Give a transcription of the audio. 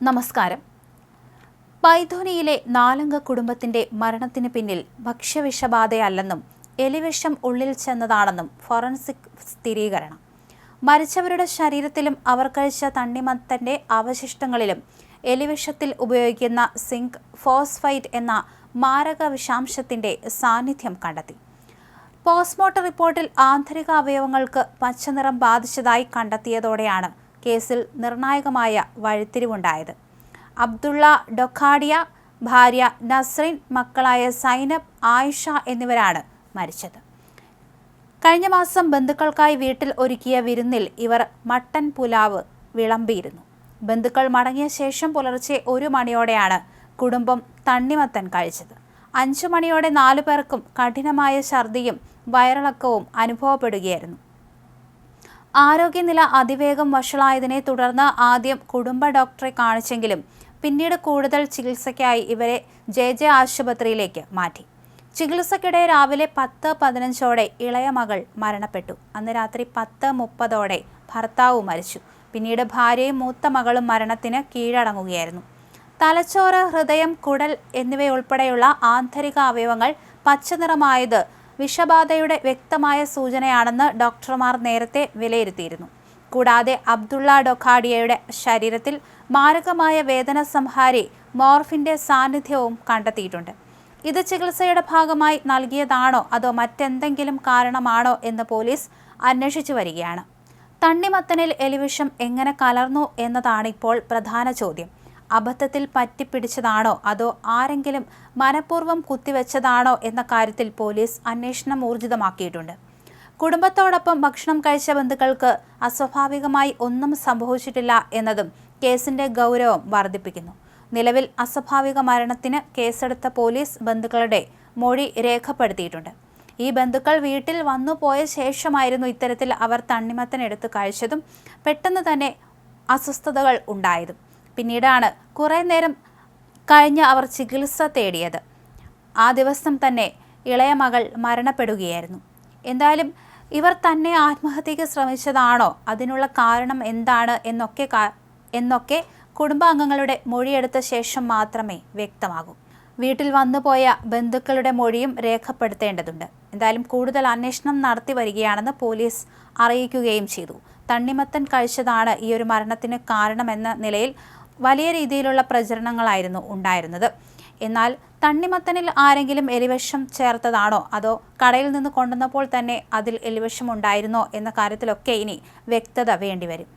നമസ്കാരം. പൈഥോനിയിലെ നാലംഗ കുടുംബത്തിന്റെ മരണത്തിന് പിന്നിൽ ഭക്ഷ്യവിഷബാധയല്ലെന്നും എലിവിഷം ഉള്ളിൽ ചെന്നതാണെന്നും ഫോറൻസിക് സ്ഥിരീകരണം. മരിച്ചവരുടെ ശരീരത്തിലും അവർ കഴിച്ച തണ്ണിമത്തന്റെ അവശിഷ്ടങ്ങളിലും എലിവിഷത്തിൽ ഉപയോഗിക്കുന്ന സിങ്ക് ഫോസ്ഫൈറ്റ് എന്ന മാരക വിഷാംശത്തിന്റെ സാന്നിധ്യം കണ്ടെത്തി. പോസ്റ്റ്മോർട്ടം റിപ്പോർട്ടിൽ ആന്തരിക അവയവങ്ങൾക്ക് പച്ചനിറം ബാധിച്ചതായി കണ്ടെത്തിയതോടെയാണ് കേസിൽ നിർണായകമായ വഴിത്തിരിവുണ്ടായത്. അബ്ദുള്ള ഡൊഖാഡിയ, ഭാര്യ നസ്രിൻ, മക്കളായ സൈനബ്, ആയിഷ എന്നിവരാണ് മരിച്ചത്. കഴിഞ്ഞ മാസം ബന്ധുക്കൾക്കായി വീട്ടിൽ ഒരുക്കിയ വിരുന്നിൽ ഇവർ മട്ടൻ പുലാവ് വിളമ്പിയിരുന്നു. ബന്ധുക്കൾ മടങ്ങിയ ശേഷം പുലർച്ചെ 1 മണിയോടെയാണ് കുടുംബം തണ്ണിമത്തൻ കഴിച്ചത്. 5 മണിയോടെ 4 പേർക്കും കഠിനമായ ഛർദിയും വയറിളക്കവും അനുഭവപ്പെടുകയായിരുന്നു. ആരോഗ്യനില അതിവേഗം വഷളായതിനെ തുടർന്ന് ആദ്യം കുടുംബ ഡോക്ടറെ കാണിച്ചെങ്കിലും പിന്നീട് കൂടുതൽ ചികിത്സയ്ക്കായി ഇവരെ ജെ ആശുപത്രിയിലേക്ക് മാറ്റി. ചികിത്സയ്ക്കിടെ രാവിലെ 10:15ഓടെ ഇളയ മകൾ മരണപ്പെട്ടു. അന്ന് രാത്രി 10:30ഓടെ ഭർത്താവ് മരിച്ചു. പിന്നീട് ഭാര്യയും മൂത്ത മകളും മരണത്തിന് കീഴടങ്ങുകയായിരുന്നു. തലച്ചോറ്, ഹൃദയം, കുടൽ എന്നിവയുൾപ്പെടെയുള്ള ആന്തരിക അവയവങ്ങൾ പച്ചനിറമായത് വിഷബാധയുടെ വ്യക്തമായ സൂചനയാണെന്ന് ഡോക്ടർമാർ നേരത്തെ വിലയിരുത്തിയിരുന്നു. കൂടാതെ അബ്ദുള്ള ഡൊഖാഡിയയുടെ ശരീരത്തിൽ മാരകമായ വേദന സംഹാരി മോർഫിന്റെ സാന്നിധ്യവും കണ്ടെത്തിയിട്ടുണ്ട്. ഇത് ചികിത്സയുടെ ഭാഗമായി നൽകിയതാണോ അതോ മറ്റെന്തെങ്കിലും കാരണമാണോ എന്ന് പോലീസ് അന്വേഷിച്ചു വരികയാണ്. തണ്ണിമത്തനിൽ എലിവിഷം എങ്ങനെ കലർന്നു എന്നതാണ് ഇപ്പോൾ പ്രധാന ചോദ്യം. അബദ്ധത്തിൽ പറ്റിപ്പിടിച്ചതാണോ അതോ ആരെങ്കിലും മനഃപൂർവ്വം കുത്തിവെച്ചതാണോ എന്ന കാര്യത്തിൽ പോലീസ് അന്വേഷണം ഊർജിതമാക്കിയിട്ടുണ്ട്. കുടുംബത്തോടൊപ്പം ഭക്ഷണം കഴിച്ച ബന്ധുക്കൾക്ക് അസ്വാഭാവികമായി ഒന്നും സംഭവിച്ചിട്ടില്ല എന്നതും കേസിന്റെ ഗൗരവം വർദ്ധിപ്പിക്കുന്നു. നിലവിൽ അസ്വാഭാവിക മരണത്തിന് കേസെടുത്ത പോലീസ് ബന്ധുക്കളുടെ മൊഴി രേഖപ്പെടുത്തിയിട്ടുണ്ട്. ഈ ബന്ധുക്കൾ വീട്ടിൽ വന്നുപോയ ശേഷമായിരുന്നു ഇത്തരത്തിൽ അവർ തണ്ണിമത്തൻ എടുത്ത് കഴിച്ചതും പെട്ടെന്ന് തന്നെ അസ്വസ്ഥതകൾ ഉണ്ടായതും. പിന്നീടാണ് കുറേ നേരം കഴിഞ്ഞ് അവർ ചികിത്സ തേടിയത്. ആ ദിവസം തന്നെ ഇളയ മകൾ മരണപ്പെടുകയായിരുന്നു. എന്തായാലും ഇവർ തന്നെ ആത്മഹത്യയ്ക്ക് ശ്രമിച്ചതാണോ, അതിനുള്ള കാരണം എന്താണ് എന്നൊക്കെ കുടുംബാംഗങ്ങളുടെ മൊഴിയെടുത്ത ശേഷം മാത്രമേ വ്യക്തമാകൂ. വീട്ടിൽ വന്നുപോയ ബന്ധുക്കളുടെ മൊഴിയും രേഖപ്പെടുത്തേണ്ടതുണ്ട്. എന്തായാലും കൂടുതൽ അന്വേഷണം നടത്തി വരികയാണെന്ന് പോലീസ് അറിയിക്കുകയും ചെയ്തു. തണ്ണിമത്തൻ കഴിച്ചതാണ് ഈ ഒരു മരണത്തിന് കാരണമെന്ന നിലയിൽ വലിയ രീതിയിലുള്ള പ്രചരണങ്ങളായിരുന്നു ഉണ്ടായിരുന്നത്. എന്നാൽ തണ്ണിമത്തനിൽ ആരെങ്കിലും എലിവിഷം ചേർത്തതാണോ അതോ കടയിൽ നിന്ന് കൊണ്ടുവന്നപ്പോൾ തന്നെ അതിൽ എലിവിഷം ഉണ്ടായിരുന്നോ എന്ന കാര്യത്തിലൊക്കെ ഇനി വ്യക്തത വേണ്ടിവരും.